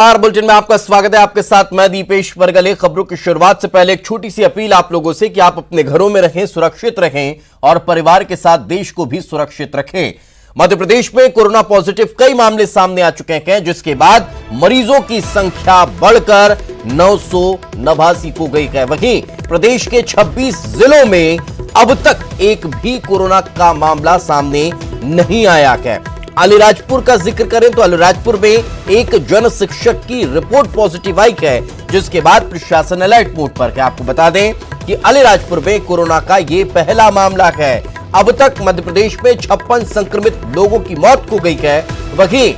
Bulletin में आपका स्वागत है। आपके साथ मैं दीपेश परगले। खबरों की शुरुआत से पहले एक छोटी सी अपील आप लोगों से कि आप अपने घरों में रहें, सुरक्षित रहें और परिवार के साथ देश को भी सुरक्षित रखें। मध्य प्रदेश में कोरोना पॉजिटिव कई मामले सामने आ चुके हैं, जिसके बाद मरीजों की संख्या बढ़कर 989 हो गई है। वहीं प्रदेश के 26 जिलों में अब तक एक भी कोरोना का मामला सामने नहीं आया है। अलीराजपुर का जिक्र करें तो अलीराजपुर में एक जन शिक्षक की रिपोर्ट पॉजिटिव आई है, जिसके बाद प्रशासन अलर्ट मोड पर है। आपको बता दें कि अलीराजपुर में कोरोना का यह पहला मामला है। अब तक मध्य प्रदेश में 56 संक्रमित लोगों की मौत हो गई है। वहीं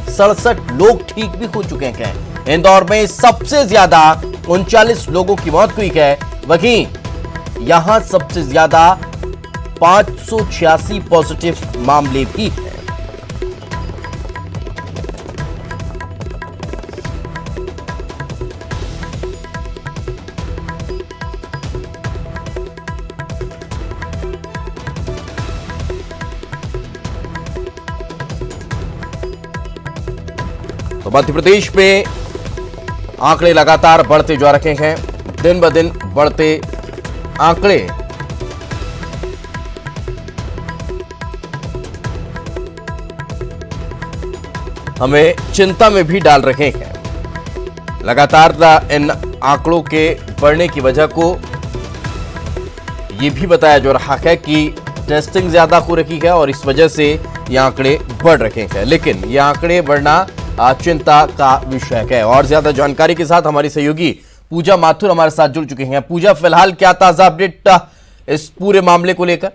67 लोग ठीक भी हो चुके हैं। इंदौर में सबसे ज्यादा 39 लोगों की मौत हुई है। वहीं यहां सबसे ज्यादा 586 पॉजिटिव मामले भी हैं। तो मध्य प्रदेश में आंकड़े लगातार बढ़ते जा रहे हैं। दिन ब दिन बढ़ते आंकड़े हमें चिंता में भी डाल रहे हैं। लगातार इन आंकड़ों के बढ़ने की वजह को यह भी बताया जा रहा है कि टेस्टिंग ज्यादा हो रही है और इस वजह से ये आंकड़े बढ़ रहे हैं। लेकिन ये आंकड़े बढ़ना चिंता का विषय है। और ज्यादा जानकारी के साथ हमारी सहयोगी पूजा माथुर हमारे साथ जुड़ चुके हैं। पूजा, फिलहाल क्या ताजा अपडेट इस पूरे मामले को लेकर?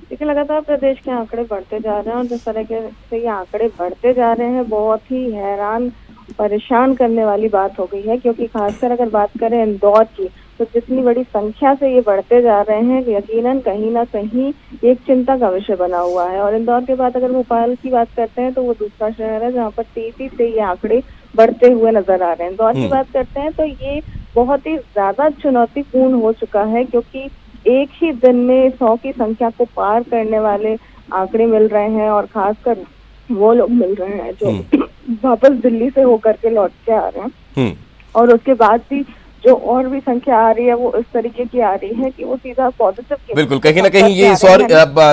देखिए, लगातार प्रदेश के आंकड़े बढ़ते जा रहे हैं और जिस तरह से ये आंकड़े बढ़ते जा रहे हैं, बहुत ही हैरान परेशान करने वाली बात हो गई है। क्योंकि खासकर अगर बात करें इंदौर की, तो जितनी बड़ी संख्या से ये बढ़ते जा रहे हैं, यकीनन कहीं ना कहीं एक चिंता का विषय बना हुआ है। और इंदौर के बाद अगर भोपाल की बात करते हैं तो वो दूसरा शहर है जहाँ पर तेजी से ये आंकड़े बढ़ते हुए नजर आ रहे हैं। इंदौर की बात करते हैं तो ये बहुत ही ज्यादा चुनौतीपूर्ण हो चुका है, क्योंकि एक ही दिन में 100 की संख्या को पार करने वाले आंकड़े मिल रहे हैं। और खासकर वो लोग मिल रहे हैं जो वापस दिल्ली से होकर के लौट के आ रहे हैं। और उसके बाद भी जो और भी संख्या आ रही है वो इस तरीके की आ रही है कि वो सीधा पॉजिटिव। बिल्कुल, कहीं ना कहीं ये इस और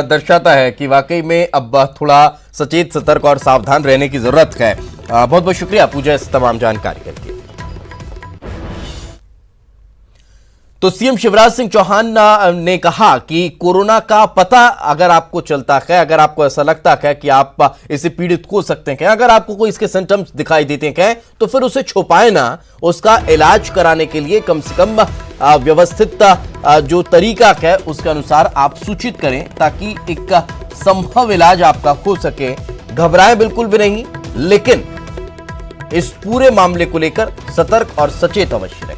दर्शाता है कि वाकई में अब थोड़ा सचेत, सतर्क और सावधान रहने की जरूरत है। बहुत बहुत शुक्रिया पूजा इस तमाम जानकारी के लिए। तो सीएम शिवराज सिंह चौहान ने कहा कि कोरोना का पता अगर आपको चलता है, अगर आपको ऐसा लगता है कि आप इससे पीड़ित हो सकते हैं, अगर आपको कोई इसके सिम्टम्स दिखाई देते हैं, तो फिर उसे छुपाए ना। उसका इलाज कराने के लिए कम से कम व्यवस्थित जो तरीका है उसके अनुसार आप सूचित करें, ताकि एक संभव इलाज आपका हो सके। घबराएं बिल्कुल भी नहीं, लेकिन इस पूरे मामले को लेकर सतर्क और सचेत अवश्य रहें।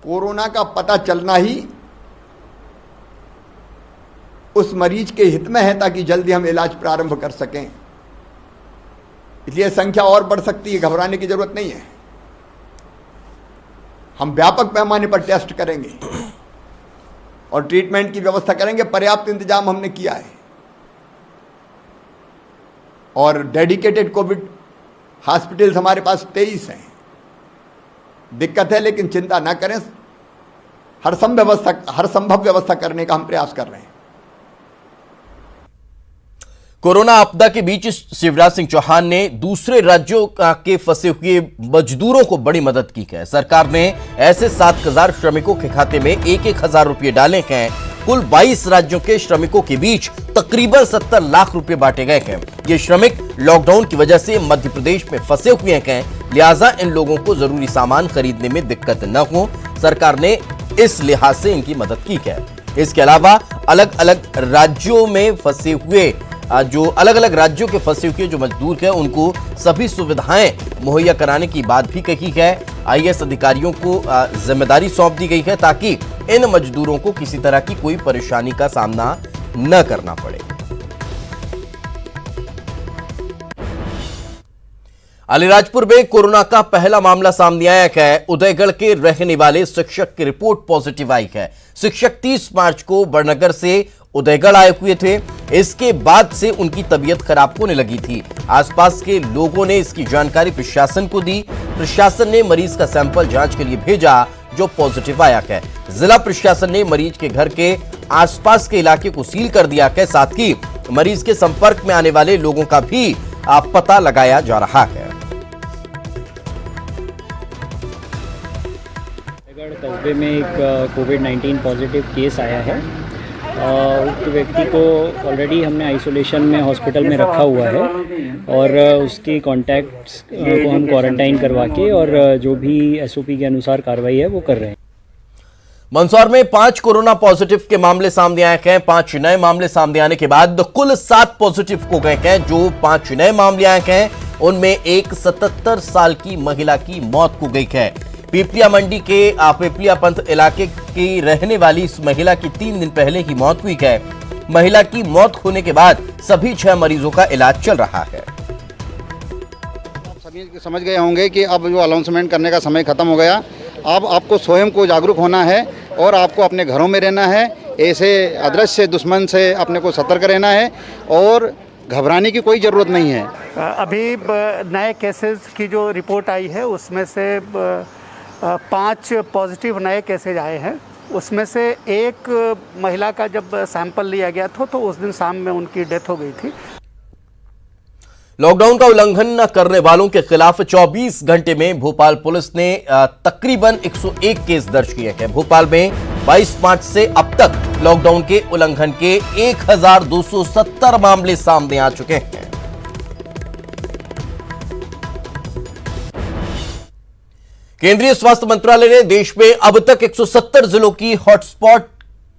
कोरोना का पता चलना ही उस मरीज के हित में है, ताकि जल्दी हम इलाज प्रारंभ कर सकें। इसलिए संख्या और बढ़ सकती है, घबराने की जरूरत नहीं है। हम व्यापक पैमाने पर टेस्ट करेंगे और ट्रीटमेंट की व्यवस्था करेंगे। पर्याप्त इंतजाम हमने किया है और डेडिकेटेड कोविड हॉस्पिटल्स हमारे पास 23 हैं। दिक्कत है, लेकिन चिंता ना करें, हर संभव व्यवस्था करने का हम प्रयास कर रहे हैं। कोरोना आपदा के बीच शिवराज सिंह चौहान ने दूसरे राज्यों के फंसे हुए मजदूरों को बड़ी मदद की है। सरकार ने ऐसे 7,000 श्रमिकों के खाते में 1,000 रुपए डाले हैं। कुल 22 राज्यों के श्रमिकों के बीच तकरीबन 70 लाख रुपए बांटे गए हैं। ये श्रमिक लॉकडाउन की वजह से मध्य प्रदेश में फंसे हुए हैं, लिहाजा इन लोगों को जरूरी सामान खरीदने में दिक्कत न हो, सरकार ने इस लिहाज से इनकी मदद की है। इसके अलावा अलग अलग राज्यों में फंसे हुए जो मजदूर हैं, उनको सभी सुविधाएं मुहैया कराने की बात भी कही है। आईएएस अधिकारियों को जिम्मेदारी सौंप दी गई है, ताकि इन मजदूरों को किसी तरह की कोई परेशानी का सामना न करना पड़े। अलीराजपुर में कोरोना का पहला मामला सामने आया है। उदयगढ़ के रहने वाले शिक्षक की रिपोर्ट पॉजिटिव आई है। शिक्षक 30 मार्च को बड़नगर से उदयगढ़ आए हुए थे। इसके बाद से उनकी तबीयत खराब होने लगी थी। आसपास के लोगों ने इसकी जानकारी प्रशासन को दी। प्रशासन ने मरीज का सैंपल जांच के लिए भेजा, जो पॉजिटिव आया है। जिला प्रशासन ने मरीज के घर के आसपास के इलाके को सील कर दिया है। साथ ही मरीज के संपर्क में आने वाले लोगों का भी पता लगाया जा रहा है। कस्बे में एक कोविड-19 पॉजिटिव केस आया है। उक्त व्यक्ति को ऑलरेडी हमने आइसोलेशन में हॉस्पिटल में रखा हुआ है और उसके कॉन्टैक्ट्स को हम क्वारंटाइन करवा के और जो भी एसओपी के अनुसार कार्रवाई है वो कर रहे हैं। मंदसौर में 5 कोरोना पॉजिटिव के मामले सामने आए हैं। 5 नए मामले सामने आने के बाद कुल 7 पॉजिटिव हो गए हैं। जो 5 नए मामले आए हैं उनमें एक 77 साल की महिला की मौत हो गई है। पिपलिया मंडी के पिपलिया पंथ इलाके की रहने वाली इस महिला की 3 दिन पहले ही मौत हुई है। महिला की मौत होने के बाद सभी 6 मरीजों का इलाज चल रहा है। आप सभी समझ गए होंगे कि अब जो अनाउंसमेंट करने का समय खत्म हो गया। अब आपको स्वयं को जागरूक होना है और आपको अपने घरों में रहना है। ऐसे अदृश्य दुश्मन से अपने को सतर्क रहना है और घबराने की कोई ज़रूरत नहीं है। अभी नए केसेस की जो रिपोर्ट आई है उसमें से 5 पॉजिटिव नए केसेज आए हैं। उसमें से एक महिला का जब सैंपल लिया गया था तो उस दिन शाम में उनकी डेथ हो गई थी। लॉकडाउन का उल्लंघन न करने वालों के खिलाफ 24 घंटे में भोपाल पुलिस ने तकरीबन 101 केस दर्ज किए हैं। भोपाल में 22 मार्च से अब तक लॉकडाउन के उल्लंघन के 1270 मामले सामने आ चुके हैं। केंद्रीय स्वास्थ्य मंत्रालय ने देश में अब तक 170 जिलों की हॉटस्पॉट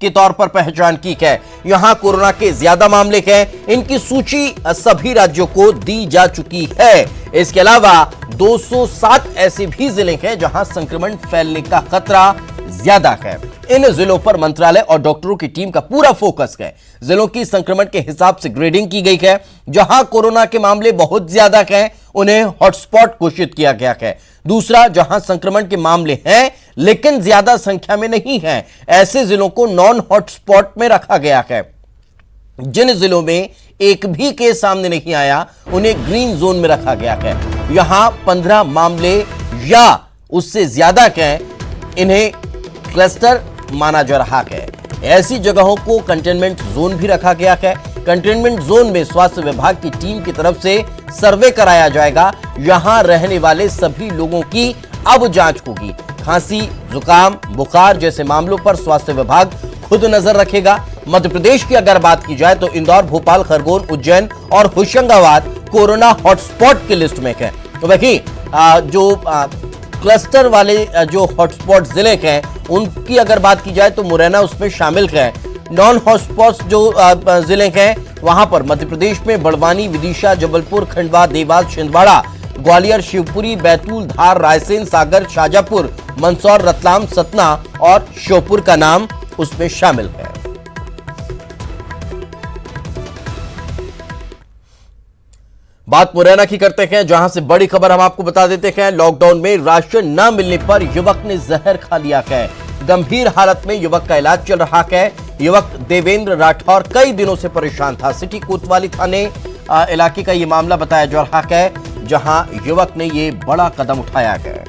के तौर पर पहचान की है। यहां कोरोना के ज्यादा मामले हैं। इनकी सूची सभी राज्यों को दी जा चुकी है। इसके अलावा 207 ऐसे भी जिले हैं जहां संक्रमण फैलने का खतरा ज्यादा है। इन जिलों पर मंत्रालय और डॉक्टरों की टीम का पूरा फोकस है। जिलों की संक्रमण के हिसाब से ग्रेडिंग की गई है। जहां कोरोना के मामले बहुत ज्यादा हैं उन्हें हॉटस्पॉट घोषित किया गया है। दूसरा, जहां संक्रमण के मामले हैं लेकिन ज्यादा संख्या में नहीं हैं, ऐसे जिलों को नॉन हॉटस्पॉट में रखा गया है। जिन जिलों में एक भी केस सामने नहीं आया उन्हें ग्रीन जोन में रखा गया है। यहां 15 मामले या उससे ज्यादा हैं, इन्हें क्लस्टर माना जा रहा है। ऐसी जगहों को कंटेनमेंट जोन भी रखा गया है। कंटेनमेंट जोन में स्वास्थ्य विभाग की टीम की तरफ से सर्वे कराया जाएगा। यहां रहने वाले सभी लोगों की अब जांच होगी। खांसी, जुकाम, बुखार जैसे मामलों पर स्वास्थ्य विभाग खुद नजर रखेगा। मध्य प्रदेश की अगर बात की जाए तो इंदौर, भोपाल, खरगोन, उज्जैन और होशंगाबाद कोरोना हॉटस्पॉट की लिस्ट में है। तो वहीं जो क्लस्टर वाले जो हॉटस्पॉट जिले हैं उनकी अगर बात की जाए तो मुरैना उसमें शामिल है। नॉन हॉटस्पॉट जो जिले हैं वहां पर मध्य प्रदेश में बड़वानी, विदिशा, जबलपुर, खंडवा, देवास, छिंदवाड़ा, ग्वालियर, शिवपुरी, बैतूल, धार, रायसेन, सागर, शाजापुर, मंदसौर, रतलाम, सतना और श्योपुर का नाम उसमें शामिल है। बात मुरैना की करते हैं, जहां से बड़ी खबर हम आपको बता देते हैं। लॉकडाउन में राशन न मिलने पर युवक ने जहर खा लिया है। गंभीर हालत में युवक का इलाज चल रहा है। युवक देवेंद्र राठौर कई दिनों से परेशान था। सिटी कोतवाली थाने इलाके का यह मामला बताया जा रहा है, जहां युवक ने यह बड़ा कदम उठाया है।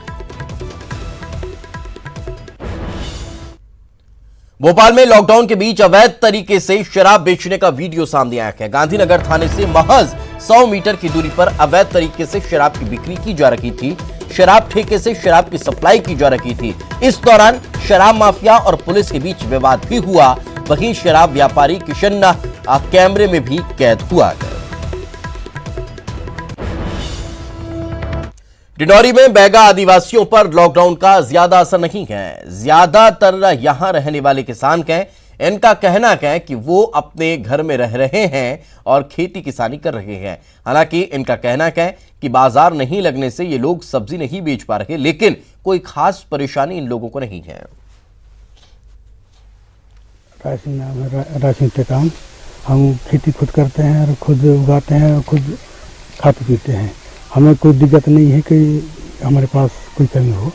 भोपाल में लॉकडाउन के बीच अवैध तरीके से शराब बेचने का वीडियो सामने आया है। गांधीनगर थाने से महज 100 मीटर की दूरी पर अवैध तरीके से शराब की बिक्री की जा रही थी। शराब ठेके से शराब की सप्लाई की जा रही थी। इस दौरान शराब माफिया और पुलिस के बीच विवाद भी हुआ। वहीं शराब व्यापारी किशन कैमरे में भी कैद हुआ है। डिंडौरी में बैगा आदिवासियों पर लॉकडाउन का ज्यादा असर नहीं है। ज्यादातर यहां रहने वाले किसान हैं। इनका कहना है कि वो अपने घर में रह रहे हैं और खेती किसानी कर रहे हैं। हालांकि इनका कहना है कि बाजार नहीं लगने से ये लोग सब्जी नहीं बेच पा रहे, लेकिन कोई खास परेशानी इन लोगों को नहीं है। राशन का काम हम खेती खुद करते हैं और खुद उगाते हैं और खुद खाते पीते हैं। हमें कोई दिक्कत नहीं है कि हमारे पास कोई कमी हो।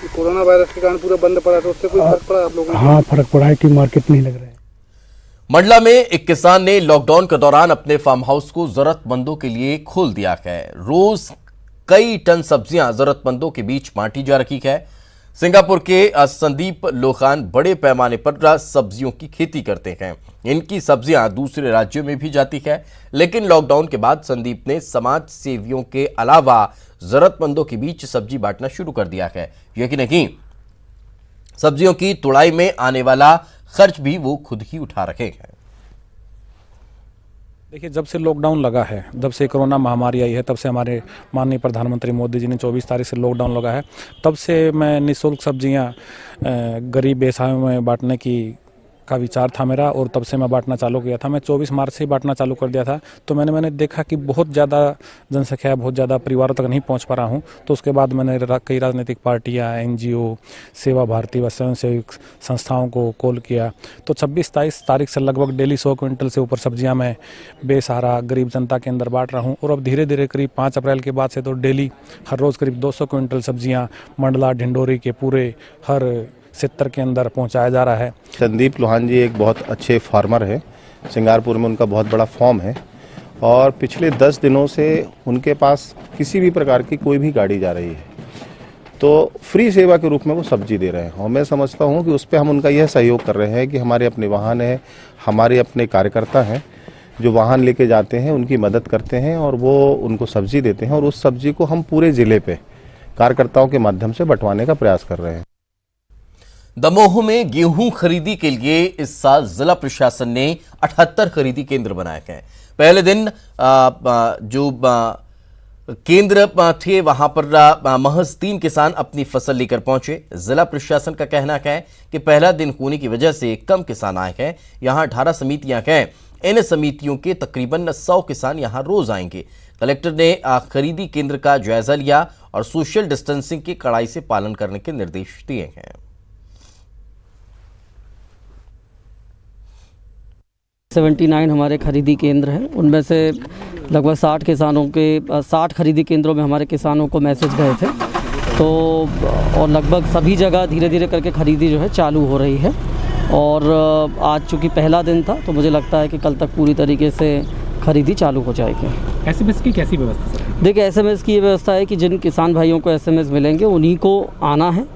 कोरोना वायरस के कारण पूरा बंद पड़ा तो उससे कोई फर्क पड़ा आप लोगों को? हाँ, फर्क पड़ा है कि मार्केट नहीं लग रहा है। मंडला में एक किसान ने लॉकडाउन के दौरान अपने फार्म हाउस को जरूरतमंदों के लिए खोल दिया है। रोज कई टन सब्जियां जरूरतमंदों के बीच बांटी जा रही है। सिंगापुर के संदीप लोखान बड़े पैमाने पर सब्जियों की खेती करते हैं। इनकी सब्जियां दूसरे राज्यों में भी जाती है, लेकिन लॉकडाउन के बाद संदीप ने समाज सेवियों के अलावा जरूरतमंदों के बीच सब्जी बांटना शुरू कर दिया है। यही नहीं, सब्जियों की तुड़ाई में आने वाला खर्च भी वो खुद ही उठा रहे हैं। देखिए, जब से लॉकडाउन लगा है, जब से कोरोना महामारी आई है, तब से हमारे माननीय प्रधानमंत्री मोदी जी ने 24 तारीख से लॉकडाउन लगा है, तब से मैं निःशुल्क सब्जियां गरीब बेसहायों में बांटने का विचार था मेरा, और तब से मैं बांटना चालू किया था। मैं 24 मार्च से ही बांटना चालू कर दिया था। तो मैंने देखा कि बहुत ज़्यादा जनसंख्या, बहुत ज़्यादा परिवारों तक नहीं पहुंच पा रहा हूं। तो उसके बाद मैंने कई राजनीतिक पार्टियां, NGO, सेवा भारती व स्वयंसेवी संस्थाओं को कॉल किया। तो 26-27 तारीख से लगभग डेली 100 क्विंटल से ऊपर सब्जियाँ मैं बेसहारा गरीब जनता के अंदर बांट रहा हूँ। और अब धीरे धीरे करीब 5 अप्रैल के बाद से तो डेली हर रोज़ करीब 200 क्विंटल सब्जियाँ मंडला, ढिंडोरी के पूरे हर क्षेत्र के अंदर पहुंचाया जा रहा है। संदीप लोहान जी एक बहुत अच्छे फार्मर हैं। सिंगापुर में उनका बहुत बड़ा फार्म है और पिछले 10 दिनों से उनके पास किसी भी प्रकार की कोई भी गाड़ी जा रही है, तो फ्री सेवा के रूप में वो सब्जी दे रहे हैं। और मैं समझता हूँ कि उस पर हम उनका यह सहयोग कर रहे हैं कि हमारे अपने वाहन हैं, हमारे अपने कार्यकर्ता हैं जो वाहन लेके जाते हैं, उनकी मदद करते हैं और वो उनको सब्जी देते हैं, और उस सब्जी को हम पूरे जिले पे कार्यकर्ताओं के माध्यम से बंटवाने का प्रयास कर रहे हैं। दमोह में गेहूं खरीदी के लिए इस साल जिला प्रशासन ने 78 खरीदी केंद्र बनाए हैं। पहले दिन जो केंद्र थे वहां पर महज 3 किसान अपनी फसल लेकर पहुंचे। जिला प्रशासन का कहना है कि पहला दिन होने की वजह से कम किसान आए हैं। यहां 18 समितियां हैं। इन समितियों के तकरीबन 100 किसान यहां रोज आएंगे। कलेक्टर ने खरीदी केंद्र का जायजा लिया और सोशल डिस्टेंसिंग के कड़ाई से पालन करने के निर्देश दिए हैं। 79 हमारे खरीदी केंद्र हैं। उनमें से लगभग 60 खरीदी केंद्रों में हमारे किसानों को मैसेज गए थे। तो और लगभग सभी जगह धीरे धीरे करके खरीदी जो है चालू हो रही है। और आज चूँकि पहला दिन था, तो मुझे लगता है कि कल तक पूरी तरीके से खरीदी चालू हो जाएगी। SMS की कैसी व्यवस्था सर? देखिए, SMS की ये व्यवस्था है कि जिन किसान भाइयों को SMS मिलेंगे उन्हीं को आना है,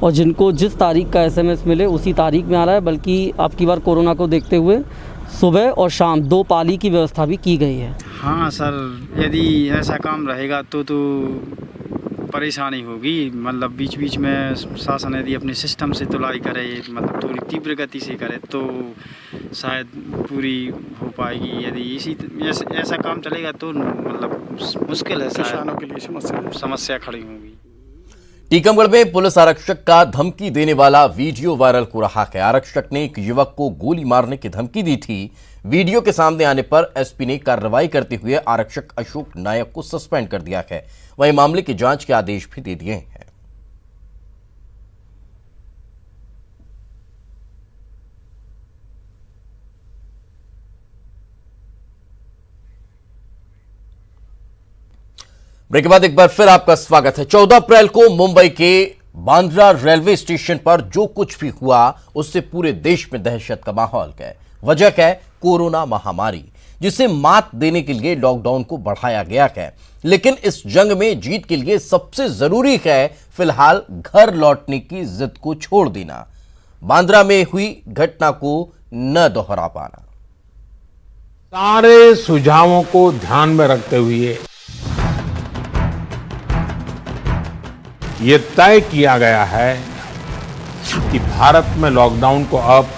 और जिनको जिस तारीख का SMS मिले उसी तारीख में आ रहा है। बल्कि अब की बार कोरोना को देखते हुए सुबह और शाम 2 पाली की व्यवस्था भी की गई है। हाँ सर, यदि ऐसा काम रहेगा तो परेशानी होगी। मतलब बीच बीच में शासन यदि अपने सिस्टम से तुलाई करे, मतलब थोड़ी तीव्र गति से करे, तो शायद पूरी हो पाएगी। यदि ऐसा काम चलेगा तो मतलब मुश्किल है, किसानों के लिए समस्या खड़ी होगी। टीकमगढ़ में पुलिस आरक्षक का धमकी देने वाला वीडियो वायरल हो रहा है। आरक्षक ने एक युवक को गोली मारने की धमकी दी थी। वीडियो के सामने आने पर एसपी ने कार्रवाई करते हुए आरक्षक अशोक नायक को सस्पेंड कर दिया है। वहीं मामले की जांच के आदेश भी दे दिए हैं। ब्रेक के बाद एक बार फिर आपका स्वागत है। 14 अप्रैल को मुंबई के बांद्रा रेलवे स्टेशन पर जो कुछ भी हुआ उससे पूरे देश में दहशत का माहौल है। वजह है कोरोना महामारी, जिसे मात देने के लिए लॉकडाउन को बढ़ाया गया है। लेकिन इस जंग में जीत के लिए सबसे जरूरी है फिलहाल घर लौटने की जिद को छोड़ देना, बांद्रा में हुई घटना को न दोहरा पाना। सारे सुझावों को ध्यान में रखते हुए ये तय किया गया है कि भारत में लॉकडाउन को अब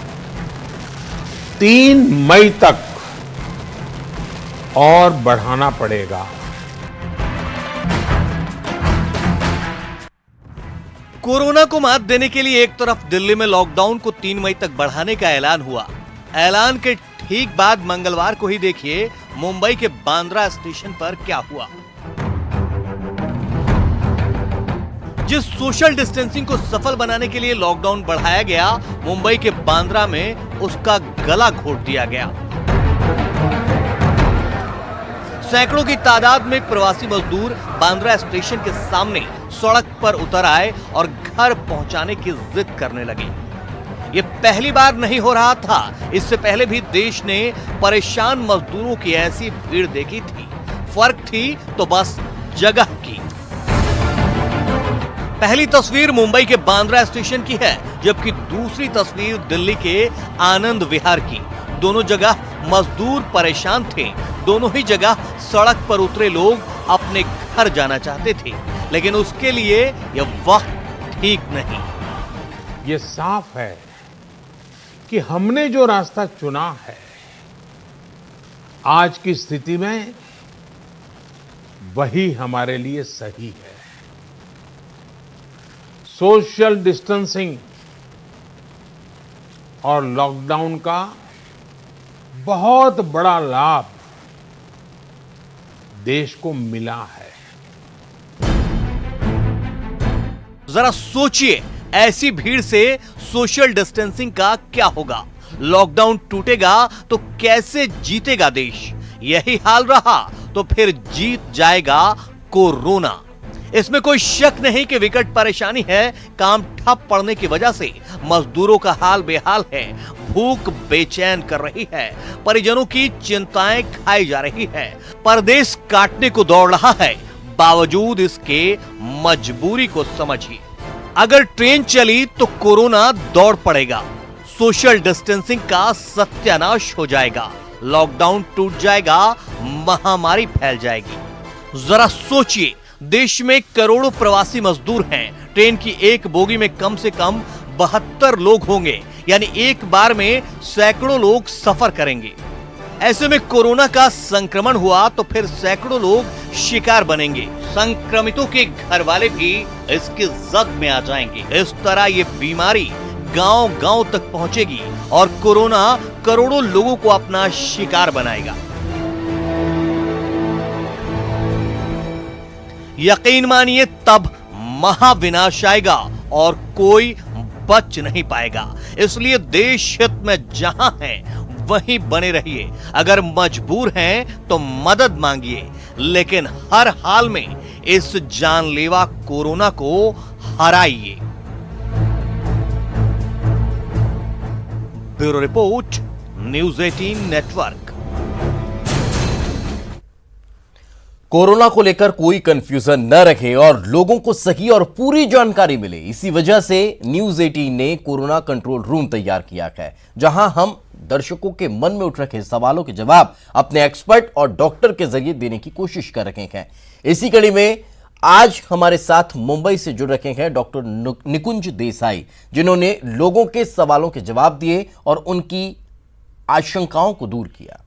3 मई तक और बढ़ाना पड़ेगा। कोरोना को मात देने के लिए एक तरफ दिल्ली में लॉकडाउन को 3 मई तक बढ़ाने का ऐलान हुआ। ऐलान के ठीक बाद मंगलवार को ही देखिए मुंबई के बांद्रा स्टेशन पर क्या हुआ। जिस सोशल डिस्टेंसिंग को सफल बनाने के लिए लॉकडाउन बढ़ाया गया, मुंबई के बांद्रा में उसका गला घोट दिया गया। सैकड़ों की तादाद में प्रवासी मजदूर बांद्रा स्टेशन के सामने सड़क पर उतर आए और घर पहुंचाने की जिद करने लगे। ये पहली बार नहीं हो रहा था। इससे पहले भी देश ने परेशान मजदूरों की ऐसी भीड़ देखी थी। फर्क थी तो बस जगह की। पहली तस्वीर मुंबई के बांद्रा स्टेशन की है, जबकि दूसरी तस्वीर दिल्ली के आनंद विहार की। दोनों जगह मजदूर परेशान थे। दोनों ही जगह सड़क पर उतरे लोग अपने घर जाना चाहते थे, लेकिन उसके लिए यह वक्त ठीक नहीं। ये साफ है कि हमने जो रास्ता चुना है आज की स्थिति में वही हमारे लिए सही है। सोशल डिस्टेंसिंग और लॉकडाउन का बहुत बड़ा लाभ देश को मिला है। जरा सोचिए, ऐसी भीड़ से सोशल डिस्टेंसिंग का क्या होगा? लॉकडाउन टूटेगा तो कैसे जीतेगा देश? यही हाल रहा तो फिर जीत जाएगा कोरोना। इसमें कोई शक नहीं कि विकट परेशानी है। काम ठप पड़ने की वजह से मजदूरों का हाल बेहाल है। भूख बेचैन कर रही है। परिजनों की चिंताएं खाई जा रही है। परदेश काटने को दौड़ रहा है। बावजूद इसके मजबूरी को समझिए। अगर ट्रेन चली तो कोरोना दौड़ पड़ेगा। सोशल डिस्टेंसिंग का सत्यानाश हो जाएगा। लॉकडाउन टूट जाएगा, महामारी फैल जाएगी। जरा सोचिए, देश में करोड़ों प्रवासी मजदूर हैं। ट्रेन की एक बोगी में कम से कम 72 लोग होंगे, यानी एक बार में सैकड़ों लोग सफर करेंगे। ऐसे में कोरोना का संक्रमण हुआ तो फिर सैकड़ों लोग शिकार बनेंगे। संक्रमितों के घर वाले भी इसकी जद में आ जाएंगे। इस तरह ये बीमारी गांव-गांव तक पहुंचेगी और कोरोना करोड़ों लोगों को अपना शिकार बनाएगा। यकीन मानिए, तब महाविनाश आएगा और कोई बच नहीं पाएगा। इसलिए देश हित में जहां हैं वहीं बने रहिए। अगर मजबूर हैं तो मदद मांगिए, लेकिन हर हाल में इस जानलेवा कोरोना को हराइए। Bureau report, news 18 network. Corona को लेकर कोई कंफ्यूजन न रखे और लोगों को सही और पूरी जानकारी मिले, इसी वजह से न्यूज़ 18 ने कोरोना कंट्रोल रूम तैयार किया है, जहां हम दर्शकों के मन में उठ रखे सवालों के जवाब अपने एक्सपर्ट और डॉक्टर के जरिए देने की कोशिश कर रहे हैं। इसी कड़ी में आज हमारे साथ मुंबई से जुड़ रखे हैं डॉक्टर निकुंज देसाई, जिन्होंने लोगों के सवालों के जवाब दिए और उनकी आशंकाओं को दूर किया।